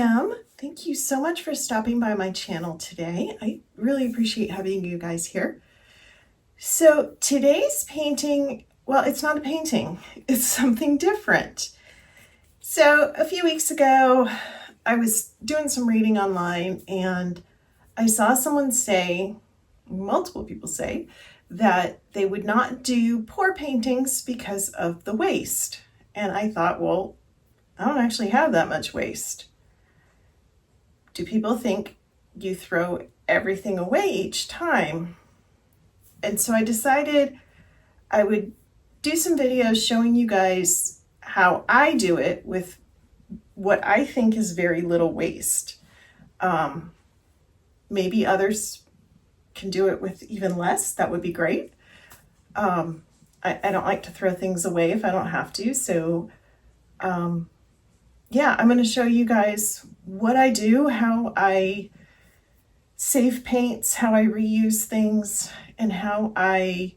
Kim. Thank you so much for stopping by my channel today. I really appreciate having you guys here. So today's painting, well, it's not a painting, it's something different. So a few weeks ago, I was doing some reading online and I saw someone say, multiple people say, that they would not do pour paintings because of the waste. And I thought, well, I don't actually have that much waste. Do people think you throw everything away each time? And so I decided I would do some videos showing you guys how I do it with what I think is very little waste. Maybe others can do it with even less. That would be great. I don't like to throw things away if I don't have to. So yeah, I'm going to show you guys what I do, how I save paints, how I reuse things, and how I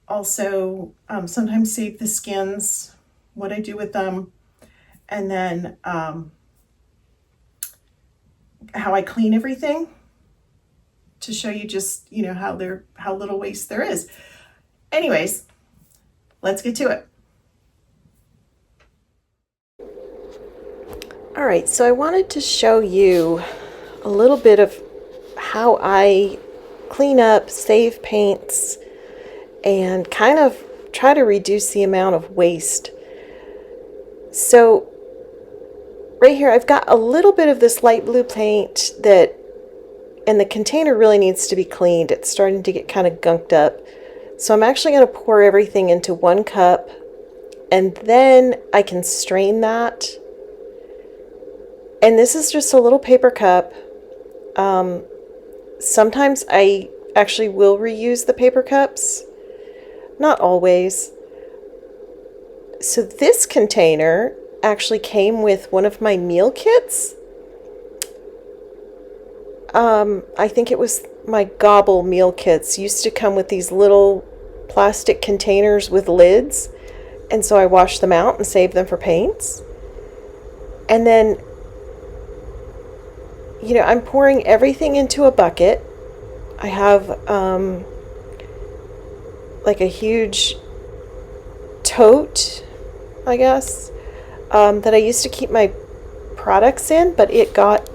also sometimes save the skins, what I do with them, and then how I clean everything to show you just, how little waste there is. Anyways, let's get to it. All right, so I wanted to show you a little bit of how I clean up, save paints, and kind of try to reduce the amount of waste. So right here, I've got a little bit of this light blue paint and the container really needs to be cleaned. It's starting to get kind of gunked up. So I'm actually going to pour everything into one cup, and then I can strain that. And this is just a little paper cup. Sometimes I actually will reuse the paper cups, not always. So this container actually came with one of my meal kits. I think it was my Gobble meal kits. Used to come with these little plastic containers with lids, and so I washed them out and saved them for paints. And then I'm pouring everything into a bucket. I have like a huge tote, I guess, that I used to keep my products in, but it got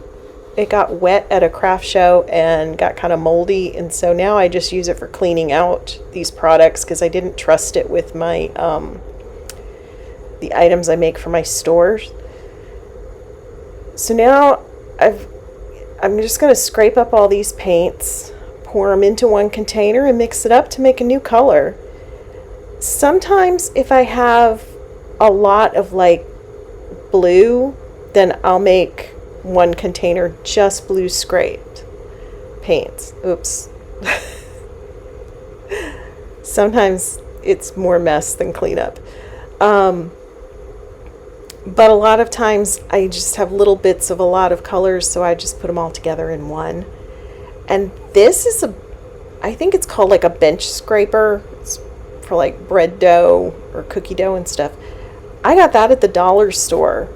wet at a craft show and got kind of moldy, and so now I just use it for cleaning out these products because I didn't trust it with my the items I make for my stores. So now I'm just going to scrape up all these paints, pour them into one container, and mix it up to make a new color. Sometimes if I have a lot of like blue, then I'll make one container just blue scraped paints. Oops. Sometimes it's more mess than cleanup. But a lot of times I just have little bits of a lot of colors, so I just put them all together in one. And this is I think it's called like a bench scraper. It's for like bread dough or cookie dough and stuff. I got that at the dollar store.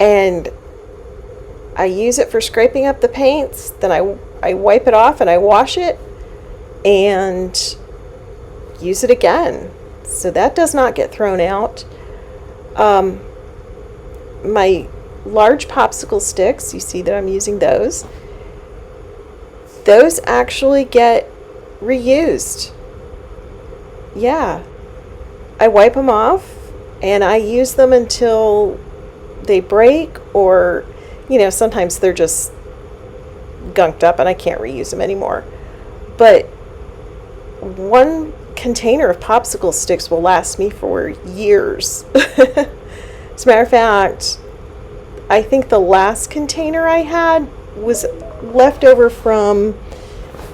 And I use it for scraping up the paints. Then I wipe it off and I wash it and use it again. So that does not get thrown out. My large popsicle sticks, you see that I'm using those. Those actually get reused. Yeah. I wipe them off and I use them until they break, or sometimes they're just gunked up and I can't reuse them anymore. But one container of popsicle sticks will last me for years. As a matter of fact, I think the last container I had was left over from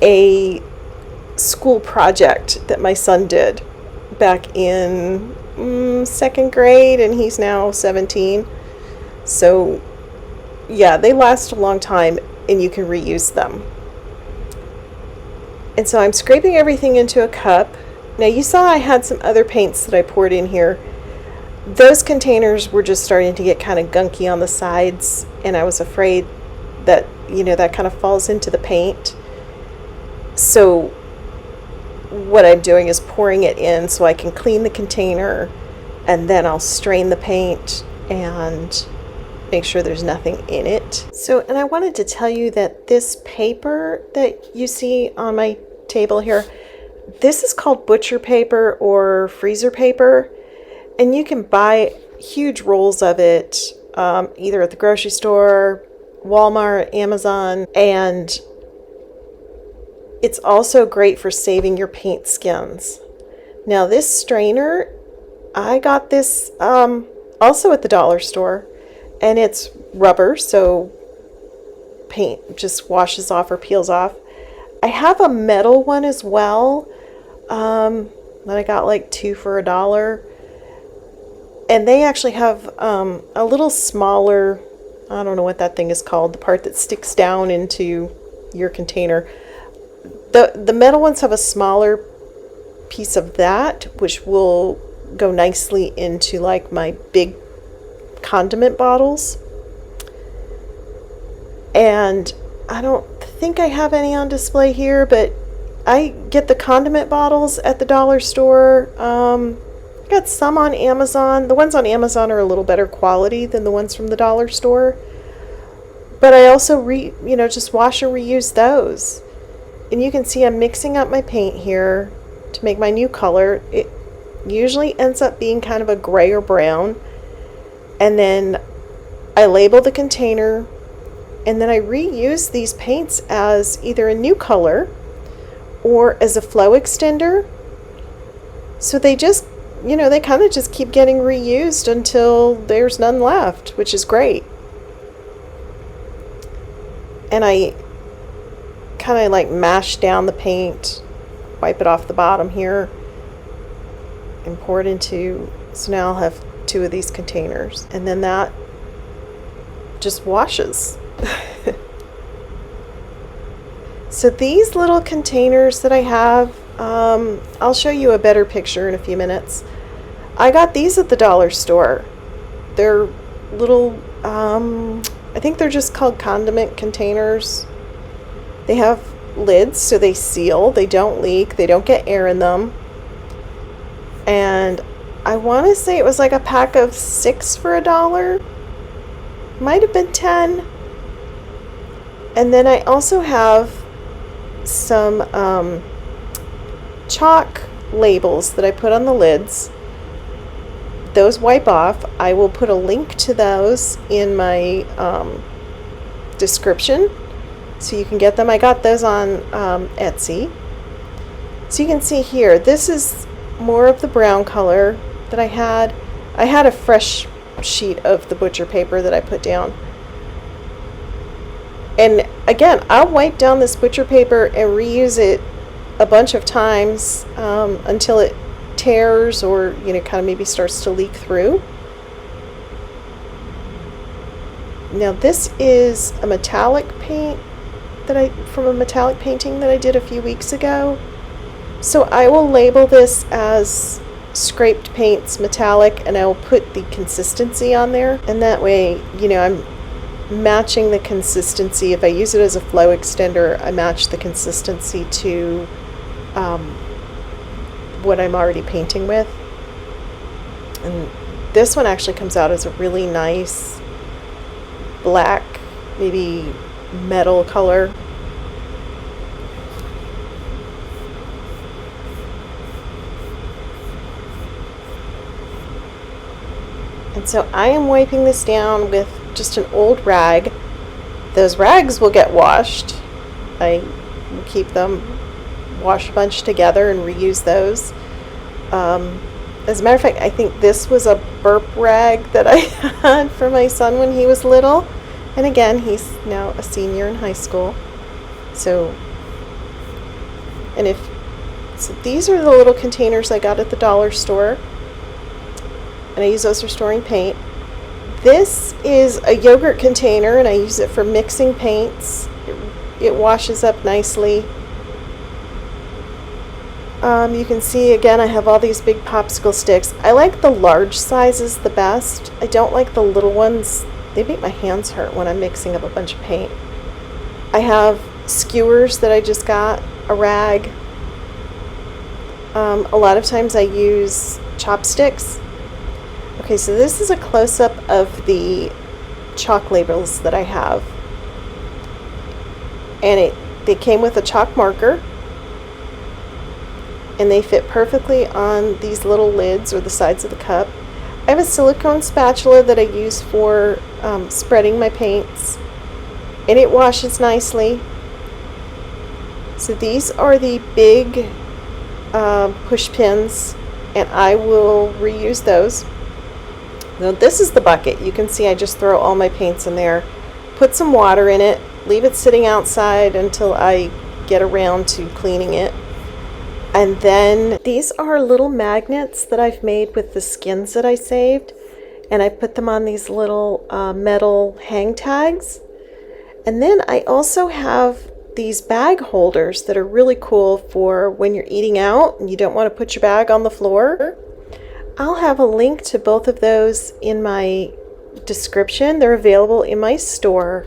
a school project that my son did back in second grade, and he's now 17. So yeah, they last a long time and you can reuse them. And so I'm scraping everything into a cup. Now you saw I had some other paints that I poured in here. those containers were just starting to get kind of gunky on the sides, and I was afraid that, that kind of falls into the paint. So what I'm doing is pouring it in so I can clean the container, and then I'll strain the paint and make sure there's nothing in it. So, and I wanted to tell you that this paper that you see on my table here, this is called butcher paper or freezer paper, and you can buy huge rolls of it either at the grocery store, Walmart, Amazon, and it's also great for saving your paint skins. Now this strainer, I got this also at the dollar store, and it's rubber, so paint just washes off or peels off. I have a metal one as well that I got like 2 for $1. And they actually have a little smaller, I don't know what that thing is called, the part that sticks down into your container. The metal ones have a smaller piece of that, which will go nicely into like my big condiment bottles. And I don't think I have any on display here, but I get the condiment bottles at the dollar store. I got some on Amazon. The ones on Amazon are a little better quality than the ones from the dollar store. But I also just wash and reuse those. And you can see I'm mixing up my paint here to make my new color. It usually ends up being kind of a gray or brown. And then I label the container, and then I reuse these paints as either a new color or as a flow extender. So they just, they kind of just keep getting reused until there's none left, which is great. And I kind of like mash down the paint, wipe it off the bottom here, and pour it into, so now I'll have 2 of these containers, and then that just washes. So these little containers that I have, I'll show you a better picture in a few minutes. I got these at the dollar store. They're little, I think they're just called condiment containers. They have lids, so they seal, they don't leak, they don't get air in them. And I want to say it was like a pack of 6 for $1. Might have been 10. And then I also have some chalk labels that I put on the lids. Those wipe off. I will put a link to those in my description so you can get them. I got those on Etsy. So you can see here, this is more of the brown color that I had. I had a fresh sheet of the butcher paper that I put down. And again, I'll wipe down this butcher paper and reuse it a bunch of times until it tears or kind of maybe starts to leak through. Now this is a metallic paint from a metallic painting that I did a few weeks ago. So I will label this as scraped paints metallic, and I will put the consistency on there, and that way I'm matching the consistency. If I use it as a flow extender, I match the consistency to what I'm already painting with. And this one actually comes out as a really nice black, maybe metal color. And so I am wiping this down with just an old rag. Those rags will get washed. I will keep them, wash a bunch together and reuse those. As a matter of fact, I think this was a burp rag that I had for my son when he was little. And again, he's now a senior in high school. So these are the little containers I got at the dollar store. And I use those for storing paint. This is a yogurt container, and I use it for mixing paints. It washes up nicely. You can see again I have all these big popsicle sticks. I like the large sizes the best. I don't like the little ones. They make my hands hurt when I'm mixing up a bunch of paint. I have skewers that I just got, a rag. A lot of times I use chopsticks. Okay, so this is a close-up of the chalk labels that I have. And they came with a chalk marker. And they fit perfectly on these little lids or the sides of the cup. I have a silicone spatula that I use for spreading my paints, and it washes nicely. So these are the big push pins, and I will reuse those. Now this is the bucket. You can see I just throw all my paints in there, put some water in it, leave it sitting outside until I get around to cleaning it. And then these are little magnets that I've made with the skins that I saved. And I put them on these little metal hang tags. And then I also have these bag holders that are really cool for when you're eating out and you don't want to put your bag on the floor. I'll have a link to both of those in my description. They're available in my store.